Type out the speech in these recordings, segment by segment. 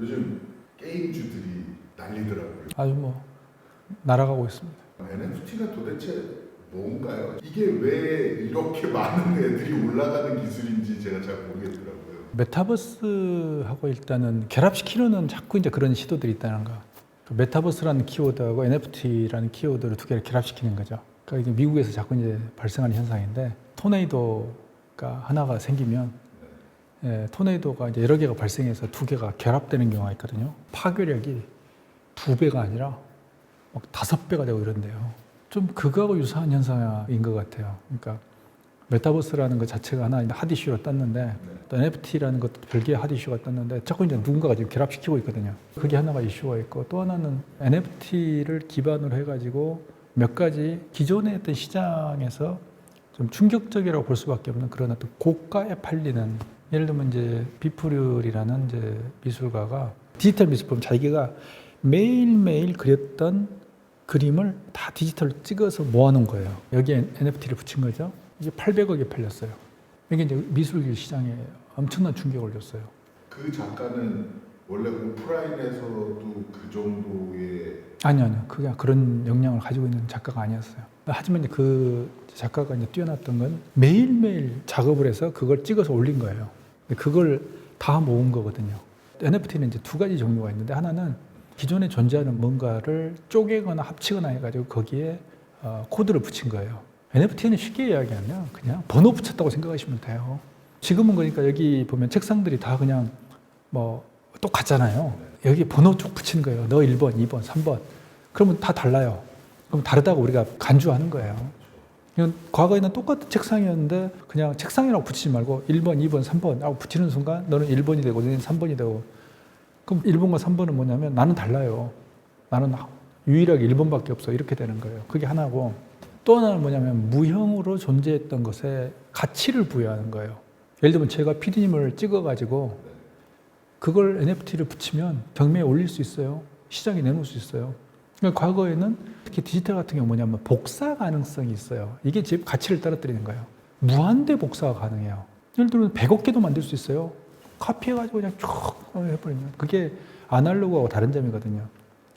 요즘 게임주들이 난리더라고요. 아주 뭐 날아가고 있습니다. NFT가 도대체 뭔가요? 이게 왜 이렇게 많은 애들이 올라가는 기술인지 제가 잘 모르겠더라고요. 메타버스하고 일단은 결합시키려는 자꾸 이제 그런 시도들이 있다는 거. 그 메타버스라는 키워드하고 NFT라는 키워드를 두 개를 결합시키는 거죠. 그러니까 이게 미국에서 자꾸 이제 발생하는 현상인데 토네이도가 하나가 생기면 토네이도가 이제 여러 개가 발생해서 두 개가 결합되는 경우가 있거든요. 파괴력이 2배가 아니라 막 5배가 되고 이런데요. 좀 그거하고 유사한 현상인 것 같아요. 그러니까 메타버스라는 것 자체가 하나 핫 이슈로 떴는데 또 NFT라는 것도 별개의 핫 이슈가 떴는데 자꾸 이제 누군가가 지금 결합시키고 있거든요. 그게 하나가 이슈가 있고 또 하나는 NFT를 기반으로 해가지고 몇 가지 기존의 어떤 시장에서 좀 충격적이라고 볼 수밖에 없는 그런 어떤 고가에 팔리는 예를 들면 이제 비프률이라는 이제 미술가가 디지털 미술품 자기가 매일매일 그렸던 그림을 다 디지털로 찍어서 모아놓은 거예요. 여기에 NFT를 붙인 거죠. 이게 800억에 팔렸어요. 이게 이제 미술 시장에 엄청난 충격을 줬어요. 그 작가는 원래 오프라인에서도 그 정도의 아니요. 그게 그런 역량을 가지고 있는 작가가 아니었어요. 하지만 이제 그 작가가 이제 뛰어났던 건 매일매일 작업을 해서 그걸 찍어서 올린 거예요. 그걸 다 모은 거거든요. NFT는 이제 두 가지 종류가 있는데 하나는 기존에 존재하는 뭔가를 쪼개거나 합치거나 해가지고 거기에 코드를 붙인 거예요. NFT는 쉽게 이야기하면 그냥 번호 붙였다고 생각하시면 돼요. 지금은 그러니까 여기 보면 책상들이 다 그냥 뭐 똑같잖아요. 여기 번호 쭉 붙이는 거예요. 너 1번, 2번, 3번. 그러면 다 달라요. 그럼 다르다고 우리가 간주하는 거예요. 과거에는 똑같은 책상이었는데 그냥 책상이라고 붙이지 말고 1번, 2번, 3번 하고 붙이는 순간 너는 1번이 되고 너는 3번이 되고 그럼 1번과 3번은 뭐냐면 나는 달라요. 나는 유일하게 1번밖에 없어. 이렇게 되는 거예요. 그게 하나고 또 하나는 뭐냐면 무형으로 존재했던 것에 가치를 부여하는 거예요. 예를 들면 제가 PD님을 찍어가지고 그걸 NFT를 붙이면 경매에 올릴 수 있어요. 시장에 내놓을 수 있어요. 그러니까 과거에는 특히 디지털 같은 경우 뭐냐면 복사 가능성이 있어요. 이게 집 가치를 떨어뜨리는 거예요. 무한대 복사가 가능해요. 예를 들면 100억 개도 만들 수 있어요. 카피해가지고 그냥 쭉 해버리면 그게 아날로그하고 다른 점이거든요.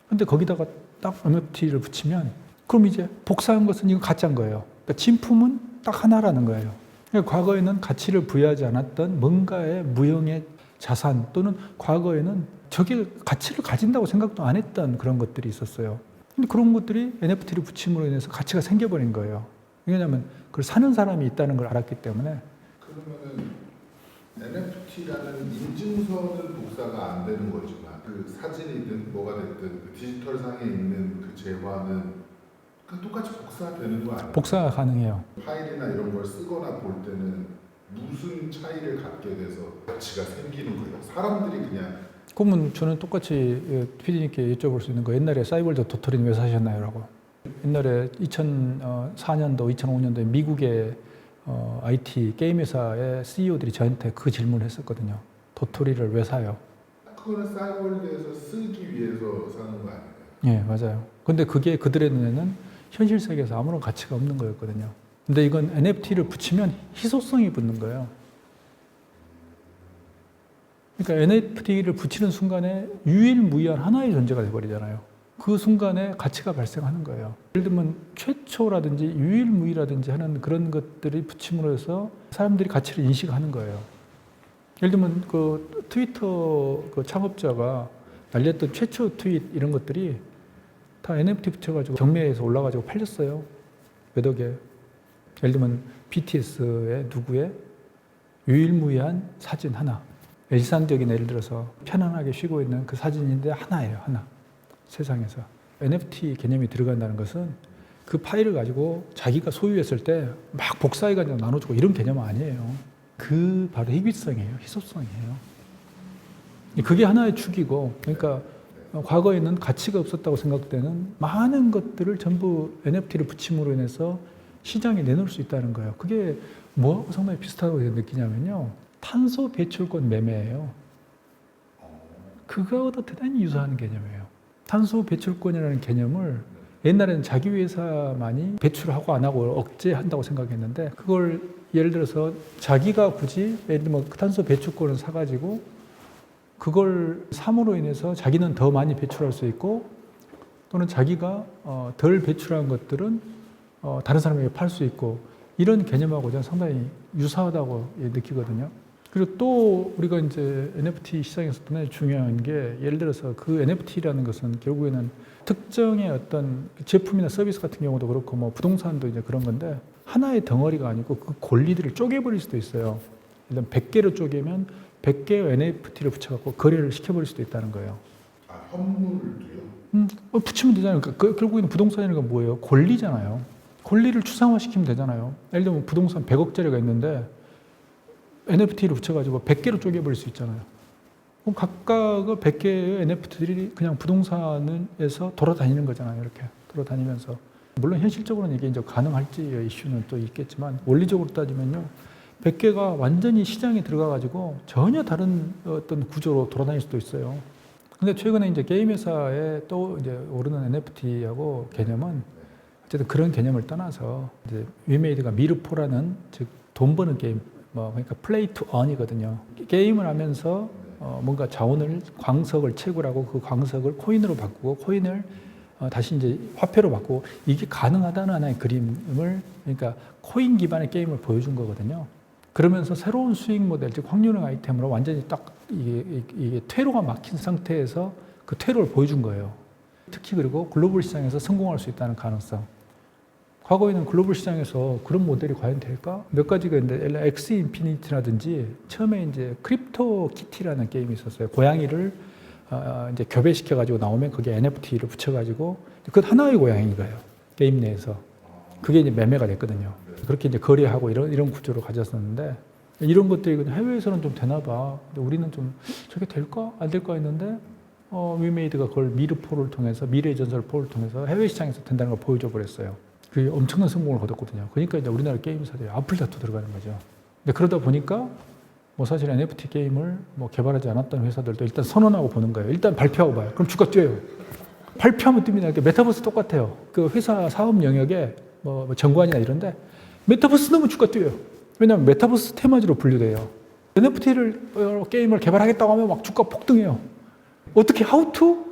근데 거기다가 딱 NFT를 붙이면 그럼 이제 복사한 것은 이거 가짜인 거예요. 그러니까 진품은 딱 하나라는 거예요. 그러니까 과거에는 가치를 부여하지 않았던 뭔가의 무형의 자산 또는 과거에는 저게 가치를 가진다고 생각도 안 했던 그런 것들이 있었어요. 근데 그런 것들이 NFT를 붙임으로 인해서 가치가 생겨버린 거예요. 왜냐하면 그걸 사는 사람이 있다는 걸 알았기 때문에. 그러면은 NFT라는 인증서는 복사가 안 되는 거지만 그 사진이든 뭐가 됐든 그 디지털 상에 있는 그 재화는 그냥 똑같이 복사되는 거 아니에요? 복사가 가능해요. 파일이나 이런 걸 쓰거나 볼 때는 무슨 차이를 갖게 돼서 가치가 생기는 거예요? 사람들이 그냥 그러면 저는 똑같이 PD님께 여쭤볼 수 있는 거 옛날에 사이월드 도토리는 왜 사셨나요? 라고. 옛날에 2004년도, 2005년도에 미국의 IT 게임 회사의 CEO들이 저한테 그 질문을 했었거든요. 도토리를 왜 사요? 그거는 싸이월드에서 쓰기 위해서 사는 거 아니에요? 예, 맞아요. 근데 그게 그들의 눈에는 현실 세계에서 아무런 가치가 없는 거였거든요. 근데 이건 NFT를 붙이면 희소성이 붙는 거예요. 그러니까 NFT를 붙이는 순간에 유일무이한 하나의 존재가 돼버리잖아요. 그 순간에 가치가 발생하는 거예요. 예를 들면 최초라든지 유일무이라든지 하는 그런 것들이 붙임으로 해서 사람들이 가치를 인식하는 거예요. 예를 들면 그 트위터 그 창업자가 날렸던 최초 트윗 이런 것들이 다 NFT 붙여가지고 경매에서 올라가지고 팔렸어요. 몇 억에. 예를 들면 BTS의 누구의 유일무이한 사진 하나. 일상적인 예를 들어서 편안하게 쉬고 있는 그 사진인데 하나예요. 하나. 세상에서. NFT 개념이 들어간다는 것은 그 파일을 가지고 자기가 소유했을 때 막 복사해가지고 나눠주고 이런 개념은 아니에요. 그 바로 희귀성이에요. 희소성이에요. 그게 하나의 축이고 그러니까 과거에는 가치가 없었다고 생각되는 많은 것들을 전부 NFT를 붙임으로 인해서 시장에 내놓을 수 있다는 거예요. 그게 뭐하고 상당히 비슷하다고 느끼냐면요. 탄소 배출권 매매예요. 그거하고도 대단히 유사한 개념이에요. 탄소 배출권이라는 개념을 옛날에는 자기 회사만이 배출하고 안 하고 억제한다고 생각했는데 그걸 예를 들어서 자기가 굳이 예를 들면 탄소 배출권을 사가지고 그걸 삼으로 인해서 자기는 더 많이 배출할 수 있고 또는 자기가 덜 배출한 것들은 다른 사람에게 팔 수 있고 이런 개념하고 저는 상당히 유사하다고 느끼거든요. 그리고 또 우리가 이제 NFT 시장에서 또 중요한 게 예를 들어서 그 NFT라는 것은 결국에는 특정의 어떤 제품이나 서비스 같은 경우도 그렇고 뭐 부동산도 이제 그런 건데 하나의 덩어리가 아니고 그 권리들을 쪼개버릴 수도 있어요. 일단 100개로 쪼개면 100개의 NFT를 붙여갖고 거래를 시켜버릴 수도 있다는 거예요. 아, 현물도요? 붙이면 되잖아요. 그러니까 결국에는 부동산이라는 건 뭐예요? 권리잖아요. 권리를 추상화시키면 되잖아요. 예를 들면 부동산 100억짜리가 있는데 NFT를 붙여가지고 100개로 쪼개버릴 수 있잖아요. 그럼 각각의 100개의 NFT들이 그냥 부동산에서 돌아다니는 거잖아요. 이렇게 돌아다니면서. 물론 현실적으로는 이게 이제 가능할지의 이슈는 또 있겠지만 원리적으로 따지면요. 100개가 완전히 시장에 들어가가지고 전혀 다른 어떤 구조로 돌아다닐 수도 있어요. 근데 최근에 이제 게임 회사에 또 이제 오르는 NFT하고 개념은 어쨌든 그런 개념을 떠나서 이제 위메이드가 미르포라는 즉 돈 버는 게임 그러니까 플레이 투 언이거든요. 게임을 하면서 뭔가 자원을 광석을 채굴하고 그 광석을 코인으로 바꾸고 코인을 다시 이제 화폐로 바꾸고 이게 가능하다는 하나의 그림을 그러니까 코인 기반의 게임을 보여준 거거든요. 그러면서 새로운 수익 모델 즉 확률형 아이템으로 완전히 딱 이게 퇴로가 막힌 상태에서 그 퇴로를 보여준 거예요. 특히 그리고 글로벌 시장에서 성공할 수 있다는 가능성. 과거에는 글로벌 시장에서 그런 모델이 과연 될까? 몇 가지가 있는데 엑스 인피니티라든지 처음에 이제 크립토 키티라는 게임이 있었어요. 고양이를 이제 교배시켜 가지고 나오면 거기에 NFT를 붙여 가지고 그것 하나의 고양이인 거예요. 게임 내에서. 그게 이제 매매가 됐거든요. 그렇게 이제 거래하고 이런 구조로 가졌었는데 이런 것들이 그냥 해외에서는 좀 되나 봐. 근데 우리는 좀 저게 될까? 안 될까 했는데 위메이드가 그걸 미르포를 통해서 미래의 전설 포를 통해서 해외 시장에서 된다는 걸 보여줘 버렸어요. 그게 엄청난 성공을 거뒀거든요. 그러니까 이제 우리나라 게임사들이 앞을 다투 들어가는 거죠. 근데 그러다 보니까 뭐 사실 NFT 게임을 뭐 개발하지 않았던 회사들도 일단 선언하고 보는 거예요. 일단 발표하고 봐요. 그럼 주가 뛰어요. 발표하면 뜹니다. 이렇게 메타버스 똑같아요. 그 회사 사업 영역에 뭐 정관이나 이런데 메타버스 넣으면 주가 뛰어요. 왜냐하면 메타버스 테마주로 분류돼요. NFT를 게임을 개발하겠다고 하면 막 주가 폭등해요. 어떻게 how to?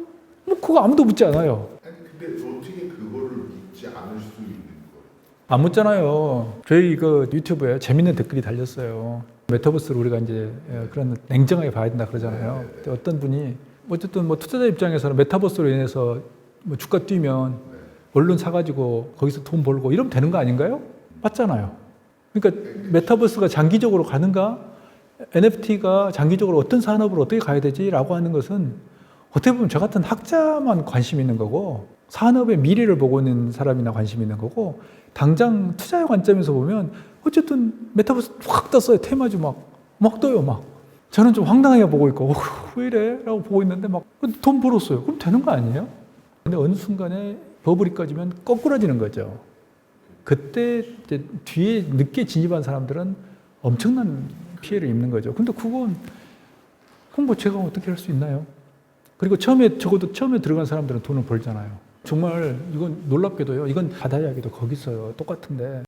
뭐 그거 아무도 묻지 않아요. 아니 근데 어떻게 그거를 묻지 않을 수 있는 거예요? 안 묻잖아요. 저희 그 유튜브에 재밌는 댓글이 달렸어요. 메타버스를 우리가 이제 그런 냉정하게 봐야 된다 그러잖아요. 근데 어떤 분이 어쨌든 뭐 투자자 입장에서는 메타버스로 인해서 뭐 주가 뛰면 언론 사가지고 거기서 돈 벌고 이러면 되는 거 아닌가요? 맞잖아요. 그러니까 메타버스가 장기적으로 가는가? NFT가 장기적으로 어떤 산업으로 어떻게 가야 되지라고 하는 것은 어떻게 보면 저 같은 학자만 관심 있는 거고 산업의 미래를 보고 있는 사람이나 관심 있는 거고 당장 투자의 관점에서 보면 어쨌든 메타버스 확 떴어요. 테마주 막 떠요. 막 저는 좀 황당하게 보고 있고 왜 이래? 라고 보고 있는데 막 돈 벌었어요. 그럼 되는 거 아니에요? 근데 어느 순간에 버블이 꺼지면 거꾸라지는 거죠. 그때 이제 뒤에 늦게 진입한 사람들은 엄청난 피해를 입는 거죠. 근데 그건 뭐 제가 어떻게 할 수 있나요? 그리고 적어도 처음에 들어간 사람들은 돈을 벌잖아요. 정말 이건 놀랍게도요. 이건 바다 이야기도 거기 있어요. 똑같은데.